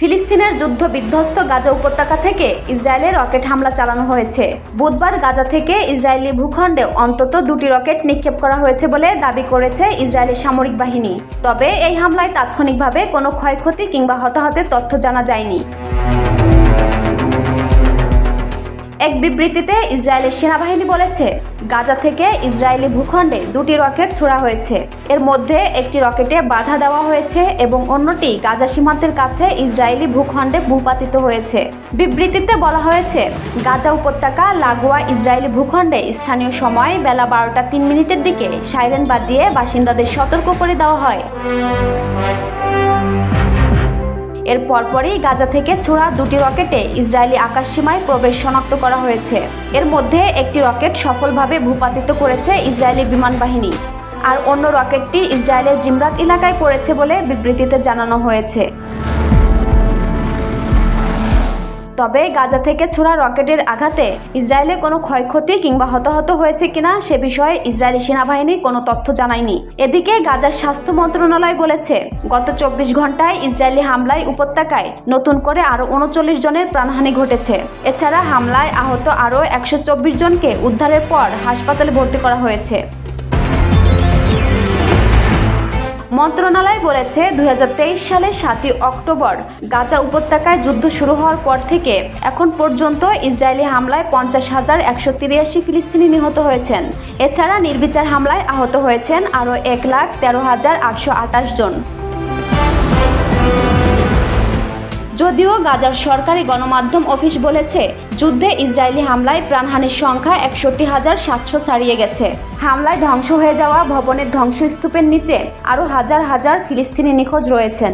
ফিলিস্তিনের যুদ্ধ বিধ্বস্ত গাজা উপত্যকা থেকে ইসরায়েলে রকেট হামলা চালানো হয়েছে। বুধবার গাজা থেকে ইসরায়েলি ভূখণ্ডে অন্তত 2টি রকেট নিক্ষেপ করা হয়েছে বলে দাবি করেছে ইসরায়েলি সামরিক বাহিনী। তবে এই হামলায় তাৎক্ষণিকভাবে কোনো ক্ষয়ক্ষতি কিংবা হতাহতের তথ্য জানা যায়নি। এক বিবৃতিতে ইসরায়েলের সেনাবাহিনী বলেছে, গাজা থেকে ইসরায়েলি ভূখণ্ডে 2টি রকেট ছোড়া হয়েছে। এর মধ্যে একটি রকেটে বাধা দেওয়া হয়েছে এবং অন্যটি গাজা সীমান্তের কাছে ইসরায়েলি ভূখণ্ডে ভূপাতিত হয়েছে। বিবৃতিতে বলা হয়েছে, গাজা উপত্যকা লাগোয়া ইসরায়েলি ভূখণ্ডে স্থানীয় সময় বেলা 12টা 3 মিনিটের দিকে সাইরেন বাজিয়ে বাসিন্দাদের সতর্ক করে দেওয়া হয়। এর পরপরই গাজা থেকে ছোড়া 2টি রকেটে ইসরায়েলি আকাশসীমায় প্রবেশ শনাক্ত করা হয়েছে। এর মধ্যে একটি রকেট সফলভাবে ভূপাতিত করেছে ইসরায়েলি বিমান বাহিনী, আর অন্য রকেটটি ইসরায়েলের জিমরাত এলাকায় পড়েছে বলে বিবৃতিতে জানানো হয়েছে। তবে গাজা থেকে ছোড়া রকেটের আঘাতে ইসরায়েলে কোনো ক্ষয়ক্ষতি কিংবা হতাহত হয়েছে কিনা সে বিষয়ে ইসরায়েলি সেনাবাহিনী কোনো তথ্য জানায়নি। এদিকে গাজার স্বাস্থ্য মন্ত্রণালয় বলেছে, গত 24 ঘন্টায় ইসরায়েলি হামলায় উপত্যকায় নতুন করে আরও 39 জনের প্রাণহানি ঘটেছে। এছাড়া হামলায় আহত আরও 124 জনকে উদ্ধারের পর হাসপাতালে ভর্তি করা হয়েছে। মন্ত্রণালয় বলেছে, 2023 সালের 7ই অক্টোবর গাজা উপত্যকায় যুদ্ধ শুরু হওয়ার পর থেকে এখন পর্যন্ত ইসরায়েলি হামলায় 50,183 ফিলিস্তিনি নিহত হয়েছেন। এছাড়া নির্বিচার হামলায় আহত হয়েছেন আরও 1,13,828 জন। যদিও গাজার সরকারি গণমাধ্যম অফিস বলেছে, যুদ্ধে ইসরায়েলি হামলায় প্রাণহানির সংখ্যা 61,700 ছাড়িয়ে গেছে। হামলায় ধ্বংস হয়ে যাওয়া ভবনের ধ্বংসস্তূপের নিচে আরও হাজার হাজার ফিলিস্তিনি নিখোঁজ রয়েছেন।